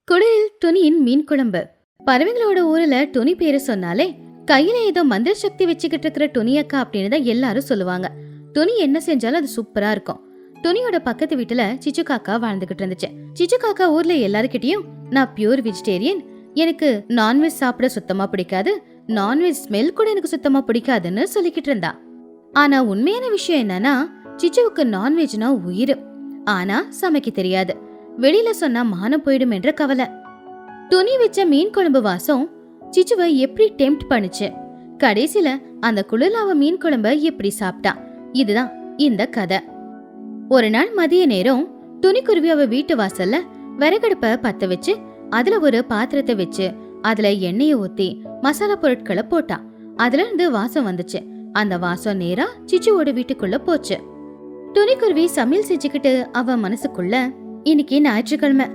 குளிரில் துணியின் மீன் குழம்பு. பறவைகளோட ஊர்ல துணி பேரு சொன்னாலே கையில ஏதோ மந்திர சக்தி வச்சுக்கிட்டு இருக்கிற துணி அக்கா அப்படின்னு தான் எல்லாரும் சொல்லுவாங்க. துணி என்ன செஞ்சாலும் அது சூப்பரா இருக்கும். துணியோட பக்கத்து வீட்டுல சிச்சு காக்கா வாழ்ந்துகிட்டு இருந்துச்சு. சிச்சு காக்கா ஊர்ல எல்லாருக்கிட்டையும் நான் பியூர் வெஜிடேரியன், எனக்கு நான்வெஜ் சாப்பிட சுத்தமா பிடிக்காது, நான்வெஜ் ஸ்மெல் கூட எனக்கு சுத்தமா பிடிக்காதுன்னு சொல்லிக்கிட்டு இருந்தா. ஆனா உண்மையான விஷயம் என்னன்னா, சிச்சுவுக்கு நான்வெஜ்னா உயிர். ஆனா சமைக்க தெரியாது. வெளியில சொன்னா மானம் போயிடும் என்ற கவலை. துணி வச்ச மீன் குழம்பு வாசம் சிச்சுவை எப்படி டெம்ப்ட் பண்ணுச்சு. கடைசில அந்த குளிர்லாவ மீன் குழம்ப எப்படி சாப்பிட்டா. இதுதான் இந்த கதை. ஒரு நாள் மதிய நேரம் துணிக்குருவி அவ வீட்டு வாசல்ல விறகடுப்ப பத்த வச்சு அதுல ஒரு பாத்திரத்தை வச்சு அதுல எண்ணெய ஊத்தி மசாலா பொருட்களை போட்டா. அதுல இருந்து வாசம் வந்துச்சு. அந்த வாசம் நேரா சிச்சுவோட வீட்டுக்குள்ள போச்சு. துணிக்குருவி சமையல் செஞ்சுக்கிட்டு அவ மனசுக்குள்ள, இன்னைக்கு ஞாயிற்றுக்கிழமை,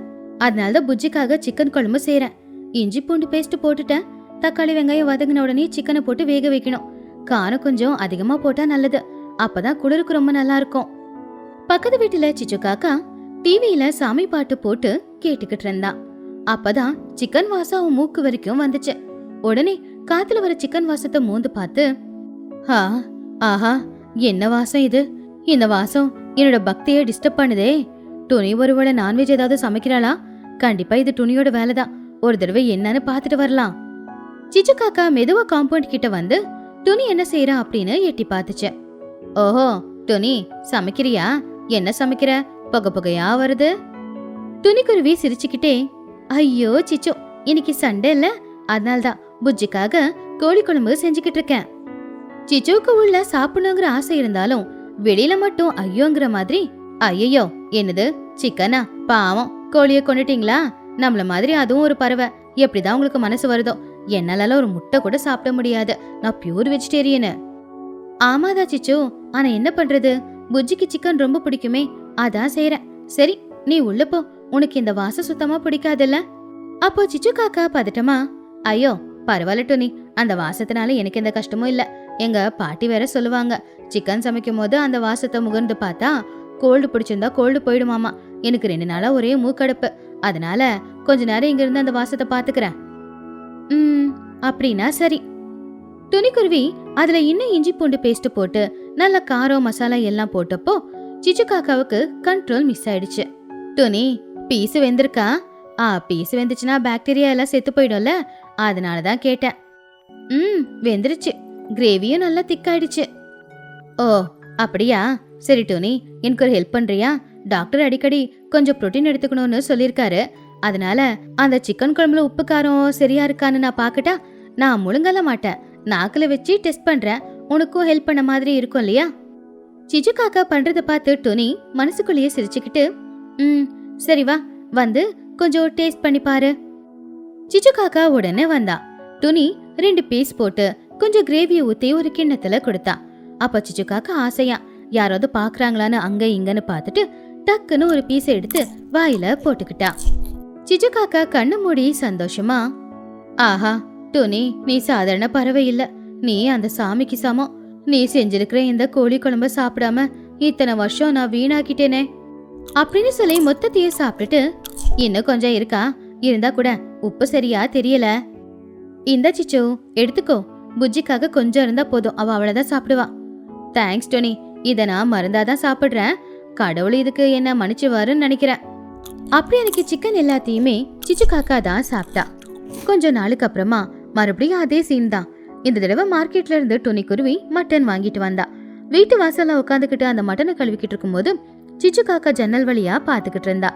அதனாலதான் புஜ்ஜிக்காக சிக்கன் குழம்பு செய்யறேன். இஞ்சி பூண்டு பேஸ்ட் போட்டுட்டேன். தக்காளி வெங்காயம் வதங்கின உடனே சிக்கனை போட்டு வேக வைக்கணும். காரம் கொஞ்சம் அதிகமா போட்டா நல்லது, அப்பதான் குளிருக்கு ரொம்ப நல்லா இருக்கும். பக்கத்து வீட்டுல சிச்சு காக்கா டிவியில சாமி பாட்டு போட்டு கேட்டுக்கிட்டு இருந்தா. அப்பதான் சிக்கன் வாசம் அவன் மூக்கு வரைக்கும் வந்துச்சு. உடனே காத்துல வர சிக்கன் வாசத்தை மோந்து பார்த்து, ஆஹா, என்ன வாசம் இது? இந்த வாசம் என்னோட பக்தியை டிஸ்டர்ப் பண்ணுதே. துணி ஒருவேளை நான்வெஜ் ஏதாவது சமைக்கிறாளா? கண்டிப்பா இது துணியோட வேலைதான். ஒரு தடவை என்னன்னு பாத்துட்டு வரலாம். சிச்சு காக்கா மெதுவா காம்பவுண்ட் கிட்ட வந்து துணி என்ன செய்யறா அப்படின்னு எட்டி பாத்துச்சு. ஓஹோ, துணி சமைக்கிறியா? என்ன சமைக்கிற? புகையா வருது. துணிக்குருவி சிரிச்சுக்கிட்டே, ஐயோ சிச்சு, இன்னைக்கு சண்டே இல்ல, அதனால்தான் புஜ்ஜிக்காக கோழி குழம்பு செஞ்சுக்கிட்டு இருக்கேன். சிச்சுவுக்கு உள்ள சாப்பிடணுங்கிற ஆசை இருந்தாலும் வெளியில மட்டும் ஐயோங்கிற மாதிரி, ஐயோ என்னது சிக்கனா? பாவம், கோழிய கொண்டுட்டீங்களா? நம்மள மாதிரி அதுவும் ஒரு பறவை, எப்படிதான் உங்களுக்கு மனசு வருதோ? என்னால ஒரு முட்டை கூட சாப்பிட முடியாது, நான் பியூர் வெஜிடேரியனு. ஆமாதா சிச்சு, ஆனா என்ன பண்றது, புஜ்ஜிக்கு சிக்கன் ரொம்ப பிடிக்குமே, அதான் செய்யறேன். சரி, நீ உள்ள போ, உனக்கு இந்த வாசம் சுத்தமா பிடிக்காதுல்ல? அப்போ சிச்சு காக்கா பதட்டமா, ஐயோ பரவாயில்ல துணி, அந்த வாசத்தினால எனக்கு எந்த கஷ்டமும் இல்ல. எங்க பாட்டி வேற சொல்லுவாங்க, சிக்கன் சமைக்கும் போது அந்த வாசத்தை முகர்ந்து பார்த்தா கோல்டு பிடிச்சிருந்தா கோல்டு போயிடுமாமா. எனக்கு 2 நாளா ஒரே மூக்கடுப்பு, அதனால கொஞ்ச நேரம் இங்க இருந்து அந்த வாசத்தை பாத்துக்கிறேன். அப்படின்னா சரி. துணிக்குருவி அதுல இன்னும் இஞ்சி பூண்டு பேஸ்ட் போட்டு நல்ல காரம் மசாலா எல்லாம் போட்டப்போ சிச்சு காக்காவுக்கு கண்ட்ரோல் மிஸ் ஆயிடுச்சு. துணி, பீஸ் வெந்திருக்கா? பீஸ் வெந்துச்சுன்னா பாக்டீரியா எல்லாம் செத்து போயிடும்ல, அதனாலதான் கேட்டேன். வெந்துருச்சு, கிரேவியும் நல்லா திக்காயிடுச்சு. ஓ அப்படியா, சரி டோனி, எனக்கு ஒரு ஹெல்ப் பண்றியா? டாக்டர் அடிக்கடி கொஞ்சம் புரோட்டீன் எடுத்துக்கணும்னு சொல்லியிருக்காரு. அதனால அந்த சிக்கன் குழம்புல உப்பு காரம் சரியா இருக்கான்னு நான் பாக்கட்டா? நான் முழுங்கல மாட்டேன், நாக்குல வச்சு டெஸ்ட் பண்றேன். உனக்கும் ஹெல்ப் பண்ண மாதிரி இருக்கும் இல்லையா? சிச்சு காக்கா பண்றத பார்த்து டோனி மனசுக்குள்ளேயே சிரிச்சுக்கிட்டு, சரி வா, வந்து கொஞ்சம் டேஸ்ட் பண்ணி பாரு. சிச்சு காக்கா உடனே வந்தா. துணி 2 பீஸ் போட்டு கொஞ்சம் கிரேவியை ஊத்தி ஒரு கிண்ணத்துல கொடுத்தா. அப்ப சிச்சு காக்கா ஆசையா யாராவது பாக்குறாங்களான்னு அங்க இங்கன்னு பாத்துட்டு டக்குன்னு ஒரு பீஸை எடுத்து வாயில போட்டுக்கிட்டா. சிச்சு காக்கா கண்ணு மூடி சந்தோஷமா, ஆஹா துணி, நீ சாதாரண பறவை இல்ல, நீ அந்த சாமிக்கு சமம். நீ செஞ்சிருக்கிற இந்த கோழி குழம்ப சாப்பிடாம இத்தனை வருஷம் நான் வீணாக்கிட்டேனே அப்படின்னு சொல்லி மொத்தத்தையும் சாப்பிட்டுட்டு, இன்னும் கொஞ்சம் இருக்கா, இருந்தா கூட உப்பு சரியா தெரியல, இந்த சிச்சு எடுத்துக்கோ, புஜ்ஜிக்காக கொஞ்சம் இருந்தா போதும், அவ அவ்வளவுதான் சாப்பிடுவா. தேங்க்ஸ் டோனி, இத நான் மருந்தாதான் சாப்பிடுறேன், கடவுள் இதுக்கு என்ன மன்னிச்சுவாருன்னு நினைக்கிறேன். அப்படி எனக்கு சிக்கன் எல்லாத்தையுமே சிச்சு காக்கா தான் சாப்பிட்டா. கொஞ்ச நாளுக்கு அப்புறமா மறுபடியும் அதே சீன் தான். இந்த தடவை மார்க்கெட்ல இருந்து துணிக்குருவி மட்டன் வாங்கிட்டு வந்தா. வீட்டு வாசல்ல உட்காந்துக்கிட்டு அந்த மட்டனை கழுவிக்கிட்டு இருக்கும் போது சிச்சு காக்கா ஜன்னல் வழியா பாத்துக்கிட்டு இருந்தா.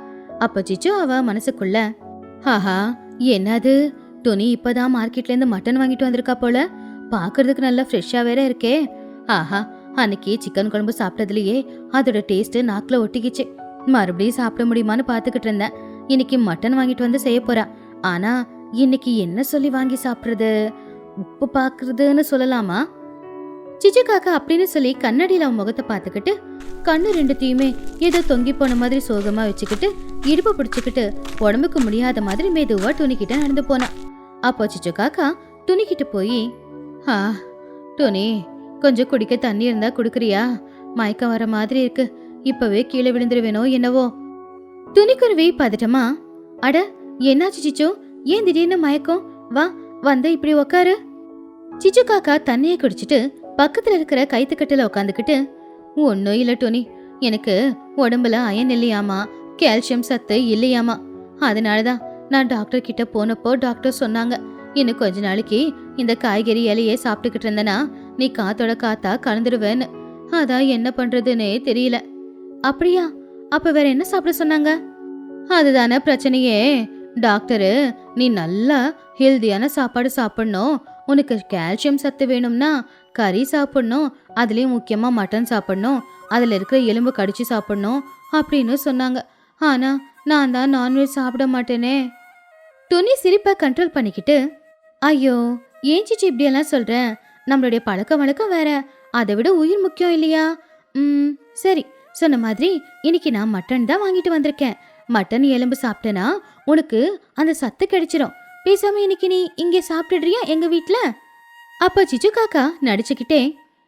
அப்ப சிச்சு அவ மனசுக்குள்ள, ஆஹா என்னது, துணி இப்பதான் மார்க்கெட்ல இருந்து மட்டன் வாங்கிட்டு வந்திருக்கா போல, பாக்குறதுக்கு நல்லா ஃப்ரெஷ்ஷா வேற இருக்கே. ஆஹா, அன்னைக்கு சிக்கன் குழம்பு சாப்பிட்டதுலயே அதோட டேஸ்ட் நாக்குல ஒட்டிக்கிச்சு. மறுபடியும் சாப்பிட முடியுமான்னு பாத்துக்கிட்டு இருந்தேன். இன்னைக்கு மட்டன் வாங்கிட்டு வந்து செய்ய போறா. ஆனா இன்னைக்கு என்ன சொல்லி வாங்கி சாப்பிடுறது? உப்பு பாக்குறதுன்னு சொல்லலாமா? சிச்சு காக்கா அப்படின்னு சொல்லி கண்ணாடியில அவன் முகத்தை பாத்துக்கிட்டு கண்ணு 2த்தையுமே ஏதோ தொங்கி போன மாதிரி சோகமா வச்சுக்கிட்டு இடுப்பு பிடிச்சுக்கிட்டு உடம்புக்கு முடியாத மாதிரி மெதுவா துணிக்கிட்ட நடந்து போனா. அப்போ சிச்சு காக்கா துணிக்கிட்டு போய், துணி, கொஞ்சம் குடிக்க தண்ணி இருந்தா குடுக்குறியா? மயக்கம் வர மாதிரி இருக்கு, இப்பவே கீழே விழுந்துருவேனோ என்னவோ. துணிக்குருவி பதட்டமா, அட என்னாச்சு சிச்சு? ஏன் திடீர்னு மயக்கம்? வா, வந்து இப்படி உக்காரு. சிச்சு காக்கா தண்ணியை குடிச்சிட்டு பக்கத்துல இருக்கிற கைத்துக்கட்டுல உக்காந்துக்கிட்டு, ஒன்னும் இல்ல டோனி, எனக்கு உடம்புல அயன் இல்லையாமா, கால்சியம் சத்து இல்லையாமா. அதனாலதான் நான் டாக்டர் கிட்ட போனப்போ டாக்டர் சொன்னாங்க, இன்னும் கொஞ்ச நாளைக்கு இந்த காய்கறி இலையே சாப்பிட்டுக்கிட்டு இருந்தனா நீ காத்தோட காத்தா கலந்துடுவேன்னு. அதான் என்ன பண்றதுன்னே தெரியல. அப்படியா? அப்ப வேற என்ன சாப்பிட சொன்னாங்க? அதுதானே பிரச்சனையே. டாக்டரு, நீ நல்லா ஹெல்தியான சாப்பாடு சாப்பிடணும், உனக்கு கால்சியம் சத்து வேணும்னா கறி சாப்பிடணும், அதுலயும் முக்கியமா மட்டன் சாப்பிடணும், அதுல இருக்கிற எலும்பு கடிச்சு சாப்பிடணும் அப்படின்னு சொன்னாங்க. ஆனா நான் தான் நான்வெஜ் சாப்பிட மாட்டேனே. துணி சிரிப்பை கண்ட்ரோல் பண்ணிக்கிட்டு, ஐயோ ஏன் சிச்சி இப்படியெல்லாம் சொல்றேன்? நம்மளுடைய பழக்க வழக்கம் வேற, அதை விட உயிர் முக்கியம் இல்லையா? சரி, சொன்ன மாதிரி இன்னைக்கு நான் மட்டன் தான் வாங்கிட்டு வந்திருக்கேன். மட்டன் எலும்பு சாப்பிட்டேனா உனக்கு அந்த சத்து கிடைச்சிரும். பேசாம இன்னைக்கு நீ இங்கே சாப்பிட்டுடுறியா எங்க வீட்ல? அப்போ சிச்சு காக்கா நடிச்சுக்கிட்டே,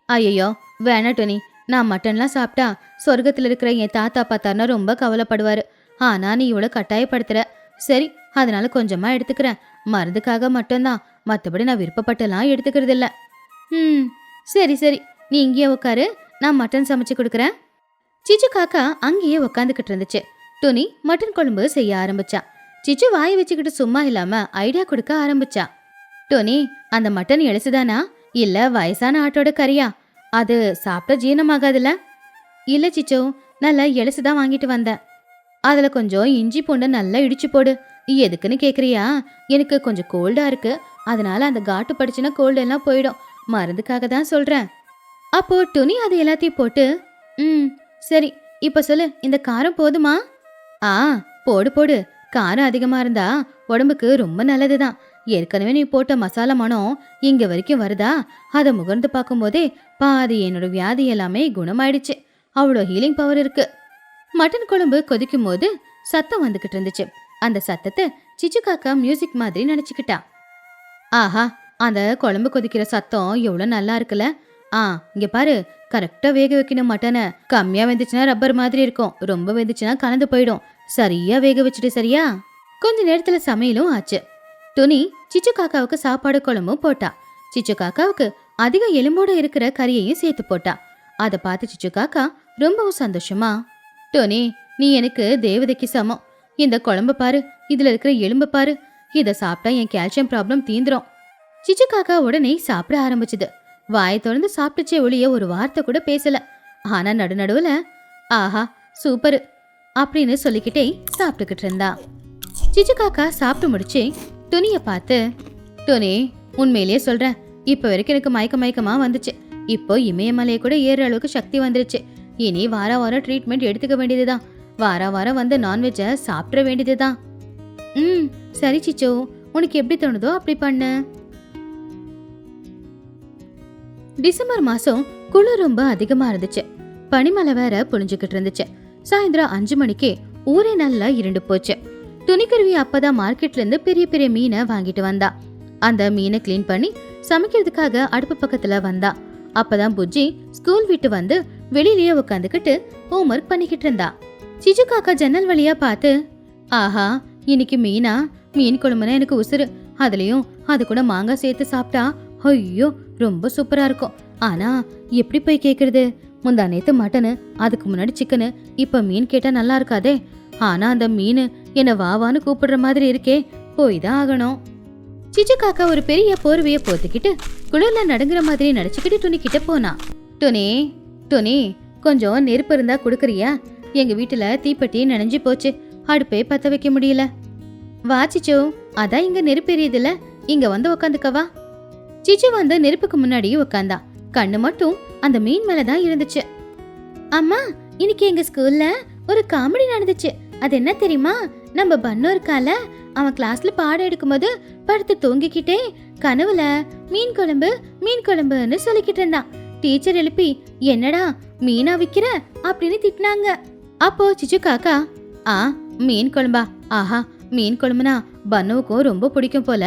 ஐயோ வேணா டோனி, நான் மட்டன்லாம் சாப்பிட்டா சொர்க்கத்துல இருக்கிற என் தாத்தா பார்த்தாருன்னா ரொம்ப கவலைப்படுவாரு. ஆனா நீ இவ்வளோ கட்டாயப்படுத்துற. சரி, அதனால கொஞ்சமா எடுத்துக்கிறேன். மருந்துக்காக மட்டும்தான், மற்றபடி நான் விருப்பப்பட்டெல்லாம் எடுத்துக்கிறது இல்ல. சரி சரி, நீ இங்கேயே உட்காரு, நான் மட்டன் சமைச்சு கொடுக்குறேன். சிச்சு காக்கா அங்கேயே உக்காந்துக்கிட்டு இருந்துச்சு. துணி மட்டன் குழம்பு செய்ய ஆரம்பிச்சா. சிச்சு வாயை வச்சுக்கிட்டு சும்மா இல்லாம ஐடியா கொடுக்க ஆரம்பிச்சா. டோனி, அந்த மட்டன் எலுசுதானா இல்ல வயசான ஆட்டோட கறியா? அது சாப்பிட்ட ஜீரணமாகாதுல? இல்ல சிச்சோ, நல்லா எலுசுதான் வாங்கிட்டு வந்தேன். அதுல கொஞ்சம் இஞ்சி பூண்டை நல்லா இடிச்சு போடு. எதுக்குன்னு கேக்குறியா? எனக்கு கொஞ்சம் கோல்டா இருக்கு, அதனால அந்த காட்டு படிச்சுன்னா கோல்டு எல்லாம் போயிடும், மருந்துக்காக தான் சொல்றேன். அப்போ துணி அது எல்லாத்தையும் போட்டு, சரி இப்ப சொல்லு, இந்த காரம் போதுமா? போடு போடு, காரம் அதிகமா இருந்தா உடம்புக்கு ரொம்ப நல்லதுதான். ஏற்கனவே நீ போட்ட மசாலா மனம் இங்க வரைக்கும் வருதா? அதை முகர்ந்து பார்க்கும் போதே பாதி என்னோட வியாதி எல்லாமே குணமாயிடுச்சு. அவ்வளோ ஹீலிங் பவர் இருக்கு. மட்டன் குழம்பு கொதிக்கும் போது சத்தம் வந்துகிட்டு இருந்துச்சு. அந்த சத்தத்தை சிச்சு காக்கா மியூசிக் மாதிரி நினைச்சுக்கிட்டா. ஆஹா, அந்த குழம்பு கொதிக்கிற சத்தம் எவ்வளவு நல்லா இருக்குல்ல. இங்க பாரு, கரெக்டா வேக வைக்கணும் மட்டனை. கம்மியா வெந்துச்சுன்னா ரப்பர் மாதிரி இருக்கும், ரொம்ப வெந்துச்சுன்னா கலந்து போயிடும். சரியா வேக வச்சுட்டு சரியா? கொஞ்ச நேரத்துல சமையலும் ஆச்சு. துணி சிச்சு காக்காவுக்கு சாப்பாடு குழம்பும் போட்டா. சிச்சு காக்காவுக்கு அதிக எலும்போட இருக்கிற கறியையும் சேர்த்து போட்டா. அதை பார்த்து சிச்சு காக்கா ரொம்பவும் சந்தோஷமா, டோனி, நீ எனக்கு தேவதைக்கு சமம். இந்த குழம்பு பாரு, இதுல இருக்கிற எலும்பு பாரு, இதை சாப்பிட்டா என் கால்சியம் ப்ராப்ளம் தீந்துரும். சிச்சு காக்கா உடனே சாப்பிட ஆரம்பிச்சுது. வாயை தொடர்ந்து சாப்பிட்டுச்சே ஒளிய ஒரு வார்த்தை கூட பேசல. ஆனா நடுநடுவுல ஆஹா சூப்பரு அப்படின்னு சொல்லிக்கிட்டே சாப்பிட்டுக்கிட்டு இருந்தா. சிச்சு காக்கா சாப்பிட்டு முடிச்சு துணிய பார்த்து, டோனி, உண்மையிலேயே சொல்றேன், இப்ப வரைக்கும் எனக்கு மயக்கமா வந்துச்சு. இப்போ இமயமலையை கூட ஏற அளவுக்கு சக்தி வந்துருச்சு. இனி வார வாரம் ட்ரீட்மெண்ட் எடுத்துக்க வேண்டியதுதான். வாரம் வந்து நான்வெஜ்ஜை சாப்பிட வேண்டியதுதான். சரி சிச்சோ, உனக்கு எப்படி தோணுதோ அப்படி பண்ணு. டிசம்பர் மாசம் குளிர் ரொம்ப அதிகமா இருந்துச்சு. பனிமலை வேற புழிஞ்சுக்கிட்டு இருந்துச்சு. சாயந்தரம் 5 மணிக்கே ஊரே நல்லா இருண்டு போச்சு. துணிக்கருவி அப்பதான் மார்க்கெட்ல இருந்து பெரிய பெரிய மீனை வாங்கிட்டு வந்தா. அந்த மீனை கிளீன் பண்ணி சமைக்கிறதுக்காக அடுப்பு பக்கத்துல வந்தா. அப்பதான் புஜ்ஜி ஸ்கூல் விட்டு வந்து வெளியிலேயே உட்காந்துக்கிட்டு ஹோம்ஒர்க் பண்ணிக்கிட்டு இருந்தா. சிச்சு காக்கா ஜன்னல் வழியா பார்த்து, ஆஹா, இன்னைக்கு மீனா? மீன் குழம்புனா எனக்கு உசுறு. அதுலயும் அது கூட மாங்காய் சேர்த்து சாப்பிட்டா ஐயோ ரொம்ப சூப்பரா இருக்கும். ஆனா எப்படி போய் கேக்குறது? முந்தா நேத்து மட்டனு, அதுக்கு முன்னாடி சிக்கனு, இப்ப மீன் கேட்டா நல்லா இருக்காதே. ஆனா அந்த மீன் என்ன வாவான்னு கூப்பிடுற மாதிரி இருக்கே, போய் தான் ஆகணும். சிச்சு காக்கா ஒரு பெரிய போர்வைய போத்துக்கிட்டு குளிர்ல நடுங்குற மாதிரி நடிச்சுக்கிட்டு துணி கிட்ட போனா. துணி, கொஞ்சம் நெருப்பு இருந்தா குடுக்கறியா? எங்க வீட்டுல தீப்பெட்டி நனைஞ்சு போச்சு, அடுப்பே பத்த வைக்க முடியல. வா சிச்சு, அதான் இங்க நெருப்பு எரியுதுல, இங்க வந்து உக்காந்துக்கவா. சிச்சு வந்து நெருப்புக்கு முன்னாடி உக்காந்தா. கண்ணு மட்டும் அந்த மீன் மேலதான் இருந்துச்சு. அம்மா, இன்னைக்கு எங்க ஸ்கூல்ல ஒரு காமெடி நடந்துச்சு. அது என்ன தெரியுமா? நம்ம பன்னு இருக்கால, அவன் கிளாஸ்ல பாடம் எடுக்கும்போது படுத்து தூங்கிக்கிட்டே கனவுல மீன் குழம்புன்னு சொல்லிக்கிட்டு இருந்தான். டீச்சர் எழுப்பி, என்னடா மீனா விக்கிற அப்படின்னு திட்டினாங்க. அப்போ சிச்சு காக்கா, மீன் குழம்பா? ஆஹா, மீன் குழம்புனா பன்னுவுக்கும் ரொம்ப பிடிக்கும் போல,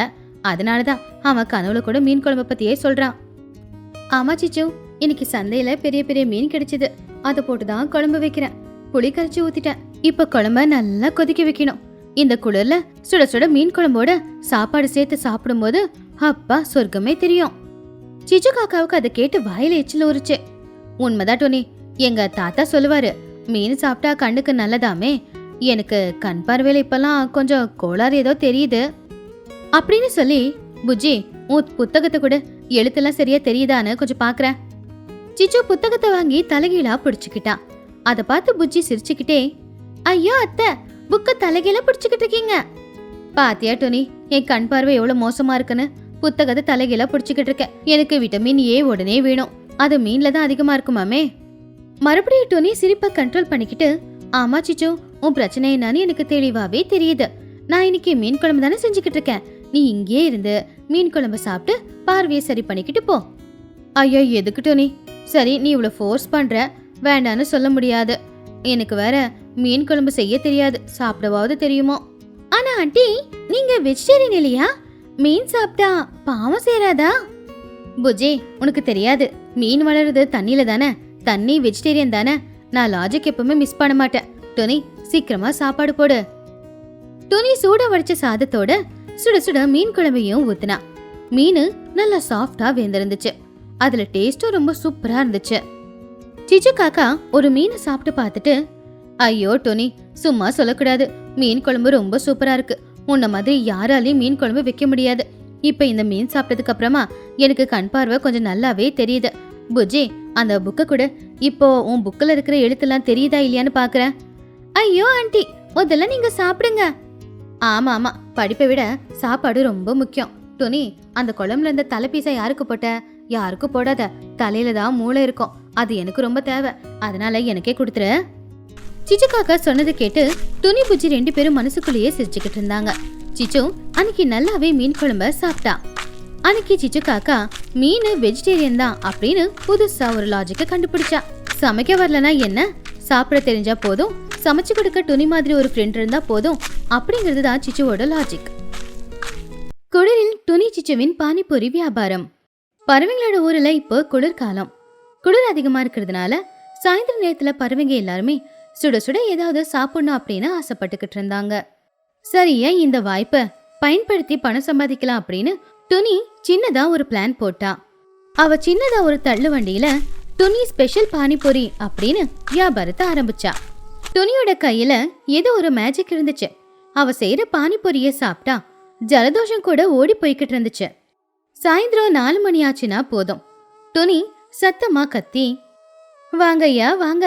அதனாலதான் அவன் கனவுல கூட மீன் குழம்பு பத்தியே சொல்றான். ஆமா சிச்சு, இன்னைக்கு சந்தையில பெரிய பெரிய மீன் கிடைச்சது, அதை போட்டுதான் குழம்பு வைக்கிறேன். புளி கரைச்சி ஊத்திட்டேன். இப்ப குழம்ப நல்லா கொதிக்க வைக்கணும். இந்த குளிர்ல சுட சுட மீன் குழம்போட சாப்பாடு சேர்த்து சாப்பிடும்போது அப்பா சொர்க்கமே தெரியும். சிச்சு காக்காவுக்கு அதை கேட்டு வாயில எச்சில் ஊறுச்சு. உண்மைதான் டோனி, எங்க தாத்தா சொல்லுவாரு, மீன் சாப்பிட்டா கண்ணுக்கு நல்லதாமே. எனக்கு கண் பார்வையில இப்பெல்லாம் கொஞ்சம் கோளாறு ஏதோ தெரியுது அப்படின்னு சொல்லி, புஜ்ஜி உன் புத்தகத்தை கூட எழுத்தெல்லாம் சரியா தெரியுதான்னு கொஞ்சம் பாக்குறேன். சிச்சு புத்தகத்தை வாங்கி தலைகீழா பிடிச்சுக்கிட்டான். அதை பார்த்து புஜ்ஜி சிரிச்சுக்கிட்டே, ஐயோ அத்தை, புக்க தலைகீழா பிடிச்சுக்கிட்டு இருக்கீங்க. பாத்தியா டோனி, என் கண் பார்வை எவ்வளவு மோசமா இருக்குன்னு. புத்தகத்தை தலைகீழா பிடிச்சுக்கிட்டு இருக்கேன். எனக்கு விட்டமின் ஏ உடனே வேணும், அது மீன்ல தான் அதிகமா இருக்குமாமே. மறுபடியும் டோனி சிரிப்பை கண்ட்ரோல் பண்ணிக்கிட்டு, ஆமா சிச்சு, உன் பிரச்சனை என்னன்னு எனக்கு தெளிவாவே தெரியுது. நான் இன்னைக்கு மீன் குழம்பு தானே செஞ்சுக்கிட்டு இருக்கேன். நீ இங்கே இருந்து மீன் குழம்பு சாப்பிட்டு பார்வையை சரி பண்ணிக்கிட்டு போ. ஐயோ எதுக்கு டோனி? சரி, நீ இவ்வளவு ஃபோர்ஸ் பண்ற, வேண்டான்னு சொல்ல முடியாது. எனக்கு வேற மீன் குழம்பு செய்ய தெரியாது, சாப்பிடவாவது தெரியுமோ. ஆனா ஆண்டி, நீங்க வெஜிடேரியன் இல்லையா? மீன் சாப்பிட்டா பாவம் சேராதா? புஜி, உனக்கு தெரியாது, மீன் வளருது தண்ணியில தானே. தண்ணி வெஜிடேரியன் தானே. நான் லாஜிக் எப்பவுமே மிஸ் பண்ண மாட்டேன். டோனி, சீக்கிரமா சாப்பாடு போடு. டோனி சூட வடிச்ச சாதத்தோட சுட சுட மீன் குழம்பையும் ஊத்துனா. மீன் நல்லா சாஃப்டா வெந்திருந்துச்சு. அதுல டேஸ்டும் ரொம்ப சூப்பரா இருந்துச்சு. சிச்சு காக்கா ஒரு மீனை சாப்பிட்டு பார்த்துட்டு, ஐயோ டோனி, சும்மா சொல்லக்கூடாது, மீன் குழம்பு ரொம்ப சூப்பரா இருக்கு. உன்ன மாதிரி யாராலையும் மீன் குழம்பு வைக்க முடியாது. இப்ப இந்த மீன் சாப்பிட்டதுக்கு அப்புறமா எனக்கு கண் பார்வை கொஞ்சம் நல்லாவே தெரியுது. புஜி, அந்த புக்க கூட, இப்போ உன் புக்கில் இருக்கிற எழுத்தெல்லாம் தெரியுதா இல்லையான்னு பாக்குறேன். ஐயோ ஆண்டி, முதல்ல நீங்க சாப்பிடுங்க. ஆமா ஆமா, படிப்பை விட சாப்பாடு ரொம்ப முக்கியம். டோனி, அந்த குழம்புல இருந்த தலைப்பீசா யாருக்கு போட்ட? யாருக்கும் போடாத. தலையில தான் மூளை இருக்கும், அது எனக்கு ரொம்ப தேவை. அதனால எனக்கே கொடுத்துரு. சிச்சு காக்கா சொன்னதை கேட்டு துணி புஜி 2 பேரும் மனசுக்குள்ளேயே சிரிச்சுக்கிட்டு இருந்தாங்க. சிச்சு அன்னைக்கு நல்லாவே மீன் குழம்ப சாப்பிட்டா. அன்னைக்கு சிச்சு காக்கா மீன் வெஜிடேரியன் தான் அப்படின்னு புதுசா ஒரு லாஜிக்க கண்டுபிடிச்சா. சமைக்க வரலனா என்ன, சாப்பிட தெரிஞ்சா போதும், சமைச்சு கொடுக்க துணி மாதிரி ஒரு ஃப்ரெண்ட் இருந்தா போதும் அப்படிங்கிறது தான் சிச்சுவோட லாஜிக். குளிரில் துணி சிச்சுவின் பானிபூரி வியாபாரம். பறவைங்களோட ஊர்ல இப்போ குளிர்காலம். குளிர் அதிகமா இருக்கிறதுனால சாயந்தர நேரத்துல பறவைங்க எல்லாருமே சுட சுட ஏதாவது சாப்பிடணும் அப்படின்னு ஆசைப்பட்டுக்கிட்டு இருந்தாங்க. சரியா இந்த வாய்ப்பை பயன்படுத்தி பணம் சம்பாதிக்கலாம் அப்படின்னு துணி சின்னதா ஒரு பிளான் போட்டா. அவ சின்னதா ஒரு தள்ளு வண்டியில துணி ஸ்பெஷல் பானிபூரி அப்படின்னு வியாபாரத்தை ஆரம்பிச்சா. துணியோட கையில ஏதோ ஒரு மேஜிக் இருந்துச்சு. அவ செய்யற பானிபூரிய சாப்பிட்டா ஜலதோஷம் கூட ஓடி போய்கிட்டு இருந்துச்சு. சாயந்தரம் 4 மணி ஆச்சுன்னா போதும், துணி சத்தமா கத்தி, வாங்கய்யா வாங்க,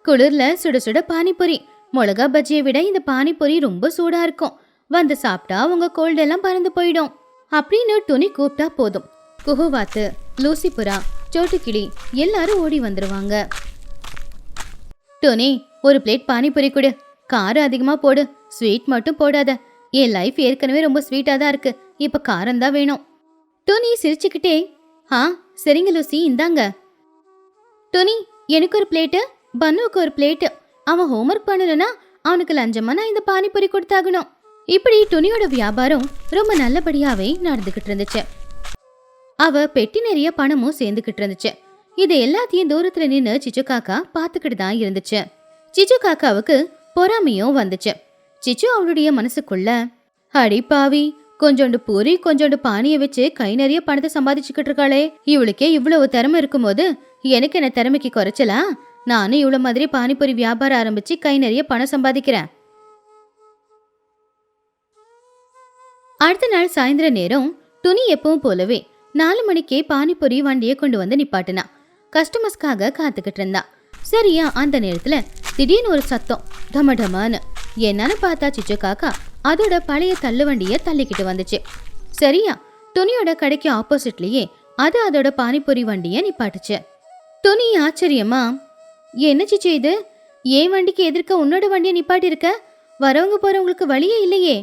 குளிர்ல சுட சுட பானிபூரி, மிளகா பஜ்ஜியை விட இந்த பானிபூரி ரொம்ப சூடா இருக்கும், வந்து சாப்பிட்டா உங்க கோல்டு எல்லாம் பறந்து போயிடும் அப்படின்னு துணி கூப்பிட்டா போதும். குஹுவாத்து, லூசிபுரா, சோட்டுக்கிளி எல்லாரும் ஓடி வந்துருவாங்க. டோனி, ஒரு பிளேட் பானிபூரி கொடு, காரம் அதிகமா போடு, ஸ்வீட் மட்டும் போடாத. என் லைஃப் ஏற்கனவே ரொம்ப ஸ்வீட்டா தான் இருக்கு, இப்ப காரம் தான் வேணும். டோனி சிரிச்சுக்கிட்டே, சரிங்க லூசி, இந்தாங்க. டோனி, எனக்கு ஒரு பிளேட்டு, பன்னுவுக்கு ஒரு பிளேட்டு. அவன் ஹோம்ஒர்க் பண்ணலனா அவனுக்கு லஞ்சமா நான் இந்த பானிபூரி கொடுத்தாகணும். இப்படி துணியோட வியாபாரம் ரொம்ப நல்லபடியாவே நடந்துகிட்டு இருந்துச்சு. அவ பெட்டி நிறைய பணமும் சேர்ந்துகிட்டு இருந்துச்சு. இது எல்லாத்தையும் தூரத்துல நின்று சிச்சு காக்கா பாத்துக்கிட்டு தான் இருந்துச்சு. சிச்சு காக்காவுக்கு பொறாமையும் வந்துச்சு. சிச்சு அவளுடைய மனசுக்குள்ள, அடி பாவி, கொஞ்சோண்டு பூரி கொஞ்சோண்டு பானிய வச்சு கை நிறைய பணத்தை சம்பாதிச்சுக்கிட்டு இருக்காளே, இவளுக்கே இவ்வளவு திறமை இருக்கும்போது எனக்கு என்ன திறமைக்கு குறைச்சலா? நானும் இவ்வளவு மாதிரி பானிபூரி வியாபாரம் ஆரம்பிச்சு கை நிறைய பணம் சம்பாதிக்கிறேன். அடுத்த நாள் சாயந்தர நேரம் துணி எப்பவும் போலவே 4 மணிக்கே பானிபூரி வண்டியை கொண்டு வந்து நிப்பாட்டினா. கஸ்டமர்ஸ்க்காக காத்துக்கிட்டு இருந்தா. சரியா அந்த நேரத்துல திடீர்னு ஒரு சத்தம், டமடமான்னு. என்னன்னு பார்த்தா சிச்சு காக்கா அதோட பழைய தள்ளு வண்டிய தள்ளிக்கிட்டு வந்துச்சு. சரியா துணியோட கடைக்கு ஆப்போசிட்லயே அது அதோட பானிபூரி வண்டிய நிப்பாட்டுச்சு. துணி ஆச்சரியமா, என்ன சிச்சு இது, ஏன் வண்டிக்கு எதிர்க்க உன்னோட வண்டியை நிப்பாட்டி இருக்க? வரவங்க போறவங்களுக்கு வழியே இல்லையே.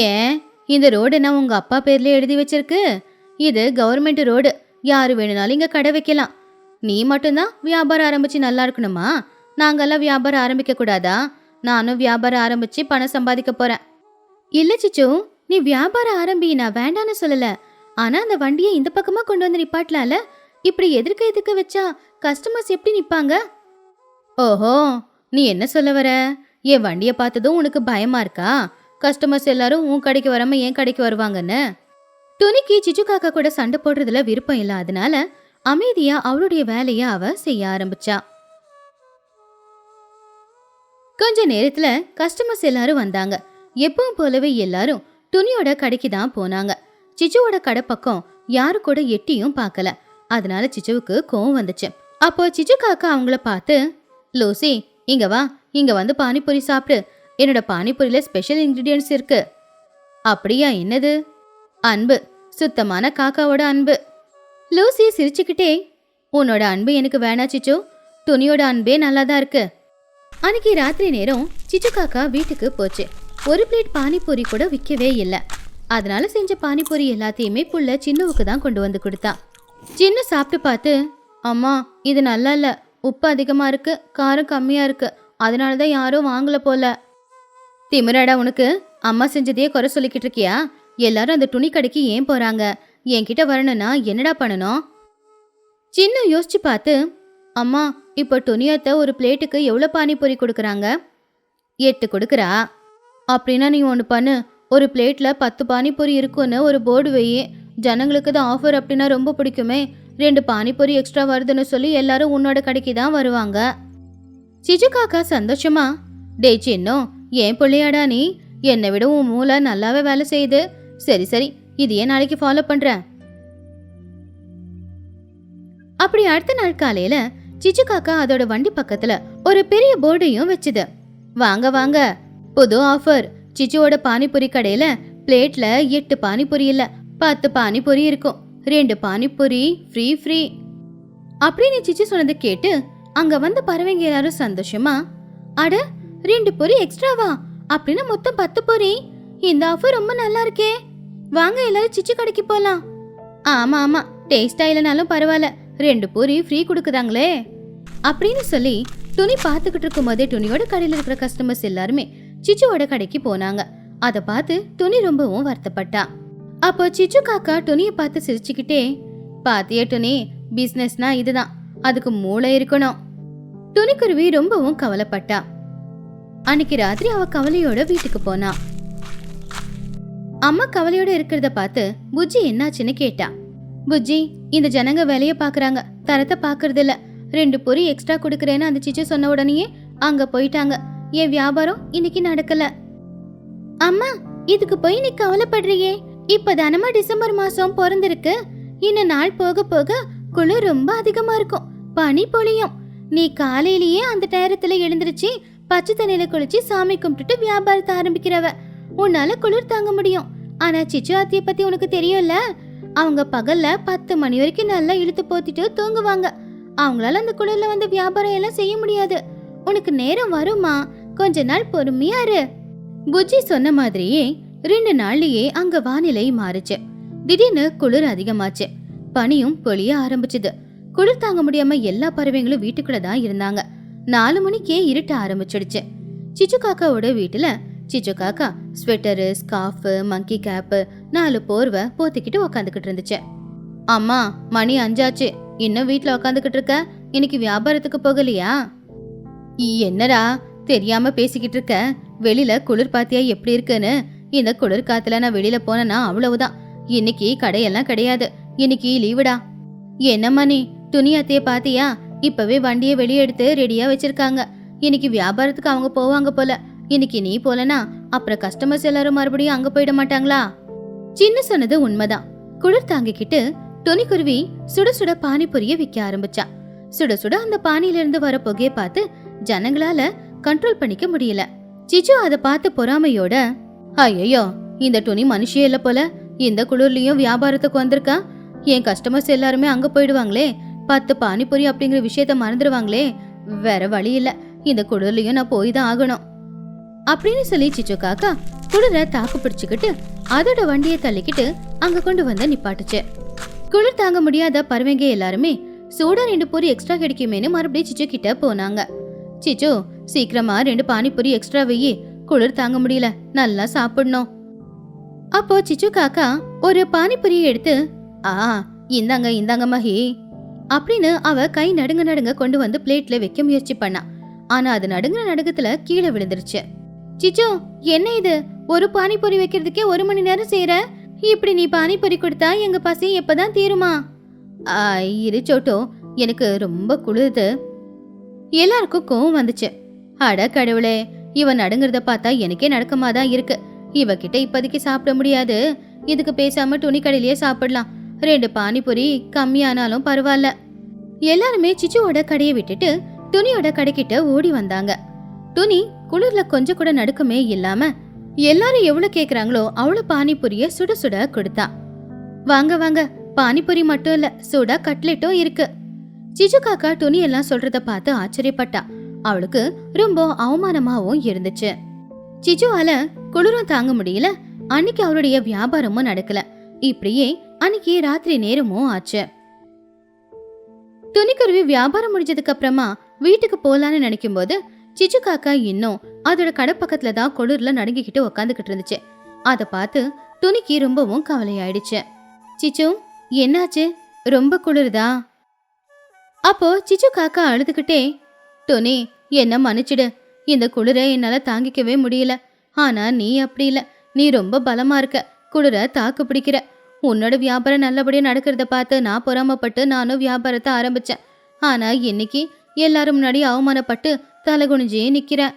ஏன், இந்த ரோடு நான் உங்க அப்பா பேர்ல எழுதி வச்சிருக்கு. இது கவர்மெண்ட் ரோடு, யாரு வேணும்னாலும் இங்க கடை வைக்கலாம். நீ மட்டும்தான் வியாபாரம் ஆரம்பிச்சு நல்லா இருக்கணுமா? நாங்கெல்லாம் வியாபாரம் ஆரம்பிக்க கூடாதா? நானும் வியாபாரம் ஆரம்பிச்சு பணம் சம்பாதிக்க போறேன். இல்ல சிச்சு, நீ வியாபாரம் ஆரம்பி, நான் வேண்டான்னு சொல்லல. ஆனா அந்த வண்டியை இந்த பக்கமா கொண்டு வந்து நிப்பாட்டலால. இப்படி எதிர்க்க வச்சா கஸ்டமர்ஸ் எப்படி நிப்பாங்க? ஓஹோ, நீ என்ன சொல்ல வர? என் வண்டியை பார்த்ததும் உனக்கு பயமா இருக்கா? கஸ்டமர்ஸ் எல்லாரும் உன் கடைக்கு வராம என் கடைக்கு வருவாங்கன்னு. துணிக்கு சிச்சு காக்கா கூட சண்டை போடுறதுல விருப்பம் இல்லாதனால அமைதியா அவளுடைய வேலைய அவ செய்ய ஆரம்பிச்சா. கொஞ்ச நேரத்துல கஸ்டமர்ஸ் எல்லாரும் வந்தாங்க. எப்பவும் போலவே எல்லாரும் துணியோட கடைக்கு தான் போனாங்க. சிச்சுவோட கடை பக்கம் யாரு கூட எட்டியும் பார்க்கல. அதனால சிச்சுவுக்கு கோவம் வந்துச்சு. அப்போ சிச்சு காக்கா அவங்கள பார்த்து, லூசி இங்க வா, இங்க வந்து பானிபூரி சாப்பிடு. என்னோட பானிபூரியில ஸ்பெஷல் இன்கிரீடியன்ஸ் இருக்கு. அப்படியா, என்னது? அன்பு, சுத்தமான காக்காவோட அன்பு. லூசி சிரிச்சுக்கிட்டே, உன்னோட அன்பு எனக்கு வேணா சிச்சு, துணியோட அன்பே நல்லாதான் இருக்கு. அன்னைக்கு ராத்திரி நேரம் சிச்சு காக்கா வீட்டுக்கு போச்சு. ஒரு பிளேட் பானிபூரி கூட விற்கவே இல்லை. அதனால செஞ்ச பானிபூரி எல்லாத்தையுமே புள்ள சின்னுவுக்கு தான் கொண்டு வந்து கொடுத்தா. சின்ன சாப்பிட்டு பார்த்து, அம்மா இது நல்லா இல்ல, உப்பு அதிகமா இருக்கு, காரம் கம்மியா இருக்கு, அதனாலதான் யாரும் வாங்கல போல. திமிராடா உனக்கு, அம்மா செஞ்சதையே குறை சொல்லிக்கிட்டு இருக்கியா? எல்லாரும் அந்த துணி கடைக்கு ஏன் போறாங்க? என்கிட்ட வரணும்னா என்னடா பண்ணணும்? சின்ன யோசிச்சு பார்த்து, அம்மா இப்போ துணியத்தை ஒரு பிளேட்டுக்கு எவ்வளோ பானிபூரி கொடுக்குறாங்க? 8 கொடுக்குறா. அப்படின்னா நீ ஒன்று பண்ணு, ஒரு பிளேட்ல 10 பானிபூரி இருக்குன்னு ஒரு போர்டு வையே. ஜனங்களுக்கு தான் ஆஃபர் அப்படின்னா ரொம்ப பிடிக்குமே. 2 பானிபூரி எக்ஸ்ட்ரா வருதுன்னு சொல்லி எல்லாரும் உன்னோட கடைக்கு தான் வருவாங்க. சிச்சு காக்கா சந்தோஷமா, டே சின்னோ, ஏன் பிள்ளையாடா நீ? என்னை விட உன் மூளை நல்லாவே வேலை செய்யுது. சரி சரி, இதையே நாளைக்கு ஃபாலோ பண்றேன். அப்படி அடுத்த நாள் காலையில சிச்சு காக்கா அதோட வண்டி பக்கத்துல ஒரு பெரிய போர்டையும் வச்சுது. வாங்க வாங்க, புது ஆஃபர். சிச்சுவோட பானிபூரி கடையில பிளேட்ல 8 பானிபூரி இல்ல, 10 பானிபூரி இருக்கும். 2 பானிபூரி ஃப்ரீ ஃப்ரீ அப்படின்னு சிச்சு சொன்னது கேட்டு அங்க வந்த பறவைங்க எல்லாரும் சந்தோஷமா, அட 2 பொரி எக்ஸ்ட்ராவா? அப்படின்னு மொத்தம் 10 பொரி. இந்த ஆஃபர் ரொம்ப நல்லா இருக்கே. வாங்க எல்லாரும் சிச்சு கடைக்கு போலாம். ஆமா ஆமா, டேஸ்டா இல்லைனாலும் பரவாயில்ல, 2 பொரி ஃப்ரீ கொடுக்குறாங்களே அப்படின்னு சொல்லி துணி பார்த்துக்கிட்டு இருக்கும் போதே துணியோட கடையில் இருக்கிற கஸ்டமர்ஸ் எல்லாருமே சிச்சுவோட கடைக்கு போனாங்க. அதை பார்த்து துணி ரொம்பவும் வருத்தப்பட்டா. அப்போ சிச்சு காக்கா துணியை பார்த்து சிரிச்சுக்கிட்டே, பாத்தியா துணி, பிசினஸ்னா இதுதான், அதுக்கு மூளை இருக்கணும். துணிக்குருவி ரொம்பவும் கவலைப்பட்டா. அன்னைக்கு ராத்திரி அவ கவலையோட வீட்டுக்கு போனா. அம்மா கவலையோட இருக்கிறத பார்த்து புஜ்ஜி என்னாச்சுன்னு கேட்டா. புஜ்ஜி, இந்த ஜனங்க வேலைய பாக்குறாங்க, தரத்தை பாக்குறது இல்ல. 2 பொரி எக்ஸ்ட்ரா கொடுக்கறேன்னு அந்த சிச்சு சொன்ன உடனேயே அங்க போயிட்டாங்க. என் வியாபாரம் இன்னைக்கு நடக்கல. அம்மா, இதுக்கு போய் நீ கவலைப்படுறியே? இப்பதானமா டிசம்பர் மாசம் பிறந்திருக்கு. இன்னும் நாள் போக போக குளிர் ரொம்ப அதிகமா இருக்கும், பனி பொழியும். நீ காலையிலேயே அந்த நேரத்துல எழுந்திருச்சு பச்சை தண்ணியில குளிச்சு சாமி கும்பிட்டுட்டு வியாபாரத்தை ஆரம்பிக்கிறவ. உன்னால குளிர் தாங்க முடியும். ஆனா சிச்சு ஆத்திய பத்தி உனக்கு தெரியும்ல, அவங்க பகல்ல 10 மணி வரைக்கும் நல்லா இழுத்து போத்திட்டு தூங்குவாங்க. அவங்களால அந்த குளிர்ல வந்து வியாபாரம் எல்லாம் செய்ய முடியாது. உனக்கு நேரம் வருமா, கொஞ்ச நாள் பொறுமையா இரு. புஜ்ஜி சொன்ன மாதிரியே 2 நாள்லயே அங்க வானிலை மாறுச்சு. திடீர்னு குளிர் அதிகமாச்சு, பனியும் பொழிய ஆரம்பிச்சுது. குளிர் தாங்க முடியாம எல்லா பறவைங்களும் வீட்டுக்குள்ளதான் இருந்தாங்க. 4 மணிக்கே இருட்ட ஆரம்பிச்சிடுச்சு. சிச்சு காக்காவோட வீட்டுல சிச்சு காக்கா ஸ்வெட்டரு, ஸ்கார்ஃபு, மங்கி கேப்பு, 4 போர்வை போத்திக்கிட்டு உக்காந்துக்கிட்டு இருந்துச்சு. அம்மா, மணி 5 ஆச்சு, இன்னும் வீட்டுல உக்காந்துக்கிட்டு இருக்க? இன்னைக்கு வியாபாரத்துக்கு போகலையா? என்னடா தெரியாம பேசிக்கிட்டு இருக்க? வெளியில குளிர் பாத்தியா எப்படி இருக்குன்னு? இந்த குளிர் காத்துல நான் வெளியில போனேன்னா அவ்வளவுதான். இன்னைக்கு கடையெல்லாம் கிடையாது, இன்னைக்கு லீவுடா. என்னம்மா நீ, துணி அத்தைய பாத்தியா? இப்பவே வண்டியை வெளியே எடுத்து ரெடியா வச்சிருக்காங்க. இன்னைக்கு வியாபாரத்துக்கு அவங்க போவாங்க போல. இன்னைக்கு நீ போலனா அப்புறம் கஸ்டமர்ஸ் எல்லாரும் மறுபடியும் அங்க போயிட மாட்டாங்களா? சின்ன சொன்னது உண்மைதான். குளிர் தாங்கிக்கிட்டு துணிக்குருவி சுட சுட பானிபூரிய விற்க ஆரம்பிச்சா. சுட சுட அந்த பானியில இருந்து வர புகையை பார்த்து ஜனங்களால கண்ட்ரோல் பண்ணிக்க முடியல. சிச்சு அதை பார்த்து பொறாமையோட, ஐயோ, இந்த துணி மனுஷியே இல்ல போல, இந்த குளிர்லயும் வியாபாரத்துக்கு வந்திருக்கா. என் கஸ்டமர்ஸ் எல்லாருமே அங்க போயிடுவாங்களே, 10 பானிபூரி அப்படிங்கிற விஷயத்த மறந்துடுவாங்களே. வேற வழி இல்ல, இந்த குளிர்லயும் நான் போய் தான் ஆகணும் அப்படின்னு சொல்லி சிச்சு காக்கா குளிர தாக்கு பிடிச்சுக்கிட்டு அதோட வண்டியை தள்ளிக்கிட்டு அங்க கொண்டு வந்து நிப்பாட்டுச்சு. குளிர் தாங்க முடியாத பறவைங்க எல்லாருமே சூடா 2 பூரி எக்ஸ்ட்ரா கிடைக்குமேனு மறுபடியும் சிச்சு கிட்ட போனாங்க. சிச்சு, சீக்கிரமா 2 பானிபூரி எக்ஸ்ட்ரா வெயி, குளிர் தாங்க முடியல, நல்லா சாப்பிடணும். அப்போ சிச்சு காக்கா ஒரு பானிபூரியை எடுத்து, இந்தாங்க இந்தாங்க மஹி அப்படின்னு அவ கை நடுங்க நடுங்க கொண்டு வந்து பிளேட்ல வைக்க முயற்சி பண்ணா. ஆனா அது நடுங்குற நடுக்கத்துல கீழே விழுந்துருச்சு. சிச்சு, என்ன இது, ஒரு பானிபூரி வைக்கிறதுக்கே 1 மணி நேரம் செய்யற. இப்படி நீ பானிபூரி கொடுத்தா எங்க பசி எப்பதான் தீருமா? இரு சோட்டோ, எனக்கு ரொம்ப குளிருது. எல்லாருக்கும் கோவம் வந்துச்சு. அட கடவுளே, இவன் நடுங்கிறத பார்த்தா எனக்கே நடக்கமாதான் இருக்கு. இவகிட்ட இப்போதைக்கு சாப்பிட முடியாது. இதுக்கு பேசாம துணி கடையிலேயே சாப்பிடலாம். 2 பானிபூரி கம்மியானாலும் பரவாயில்ல. எல்லாருமே சிச்சுவோட கடையை விட்டுட்டு துணியோட கடைக்கிட்ட ஓடி வந்தாங்க. துணி குளிர்ல கொஞ்சம் கூட நடுக்கமே இல்லாம எல்லாரும் எவ்வளவு கேக்குறாங்களோ அவ்வளவு பானிபூரிய சுட சுட கொடுத்தா. வாங்க வாங்க, பானிபூரி மட்டும் இல்ல, சுட கட்லெட்டும் இருக்கு. சிச்சு காக்கா துணி எல்லாம் சொல்றத பார்த்து ஆச்சரியப்பட்டா. அவளுக்கு ரொம்ப அவமானமாவும் இருந்துச்சு. சிச்சுவால குளிரும் தாங்க முடியல. அன்னைக்கு அவளுடைய வியாபாரமும் நடக்கல. இப்படியே அன்னைக்கு ராத்திரி நேரமும் ஆச்சு. துணிக்குருவி வியாபாரம் முடிஞ்சதுக்கு அப்புறமா வீட்டுக்கு போலான்னு நினைக்கும் போது சிச்சு காக்கா இன்னும் அதோட கடை பக்கத்துல தான் குளிர்ல நடுங்கிக்கிட்டு உக்காந்துக்கிட்டு இருந்துச்சு. அதை பார்த்து துணிக்கு ரொம்பவும் கவலையாயிடுச்சு. சிச்சு, என்னாச்சு? ரொம்ப குளிருதா? அப்போ சிச்சு காக்கா அழுதுகிட்டே, துணி, என்ன மன்னிச்சிடு. இந்த குளிர என்னால தாங்கிக்கவே முடியல. ஆனா நீ அப்படி இல்ல, நீ ரொம்ப பலமா இருக்க, குளிர தாக்கு பிடிக்கிற. உன்னோட வியாபாரம் நல்லபடியா நடக்கிறத பார்த்து நான் பொறாமப்பட்டு நானும் வியாபாரத்தை ஆரம்பிச்சேன். ஆனா இன்னைக்கு எல்லாரும் முன்னாடி அவமானப்பட்டு தலைகுனிஞ்சே நிக்கிறேன்.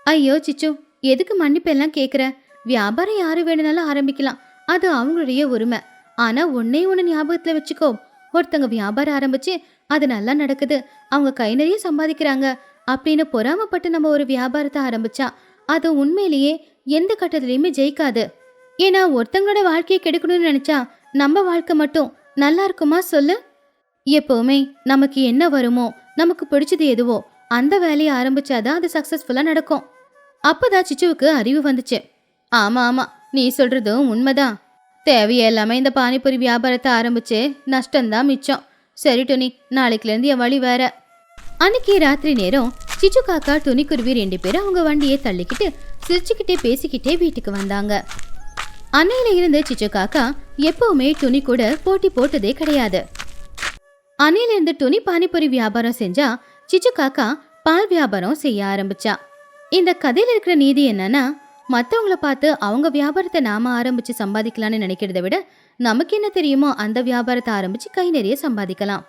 ஐயோ சிச்சு, எதுக்கு மன்னிப்பு எல்லாம் கேக்குற? வியாபாரம் யாரு வேணும்னாலும் ஆரம்பிக்கலாம், அது அவங்களுடைய உரிமை. ஆனா ஒன்னே ஒண்ணு ஞாபகத்துல வச்சுக்கோ, ஒருத்தங்க வியாபாரம் ஆரம்பிச்சு அது நல்லா நடக்குது, அவங்க கை நிறைய சம்பாதிக்கிறாங்க அப்படின்னு பொறாமப்பட்டு நம்ம ஒரு வியாபாரத்தை ஆரம்பிச்சா அது உண்மையிலேயே எந்த கட்டத்திலயுமே ஜெயிக்காது. ஏன்னா ஒருத்தங்களோட வாழ்க்கையை கெடுக்கணும்னு நினைச்சா நம்ம வாழ்க்கை மட்டும் நல்லா இருக்குமா சொல்லு? எப்பவுமே நமக்கு என்ன வருமோ, நமக்கு பிடிச்சது எதுவோ அந்த வேலையை ஆரம்பிச்சாதான் அது சக்சஸ்ஃபுல்லா நடக்கும். அப்பதான் சிச்சுவுக்கு அறிவு வந்துச்சு. ஆமா ஆமா, நீ சொல்றதும் உண்மைதான். தேவையில்லாம இந்த பானிபூரி வியாபாரத்தை ஆரம்பிச்சு நஷ்டம்தான் மிச்சம். சரி துணி, நாளைக்குல இருந்து என் வழி வேற. அன்னைக்கு ராத்திரி நேரம் சிச்சு காக்கா துணிக்குருவி 2 பேரும் அவங்க வண்டியை தள்ளிக்கிட்டு சிரிச்சுக்கிட்டே பேசிக்கிட்டே வீட்டுக்கு வந்தாங்க. அன்னையில இருந்து சிச்சு காக்கா எப்பவுமே துணி கூட போட்டி போட்டதே கிடையாது. அன்னையில இருந்து துணி பானிபூரி வியாபாரம் செஞ்சா சிச்சு காக்கா பால் வியாபாரம் செய்ய ஆரம்பிச்சா. இந்த கதையில இருக்கிற நீதி என்னன்னா, மத்தவங்கள பார்த்து அவங்க வியாபாரத்தை நாம ஆரம்பிச்சு சம்பாதிக்கலாம்னு நினைக்கிறத விட நமக்கு என்ன தெரியுமோ அந்த வியாபாரத்தை ஆரம்பிச்சு கை நிறைய சம்பாதிக்கலாம்.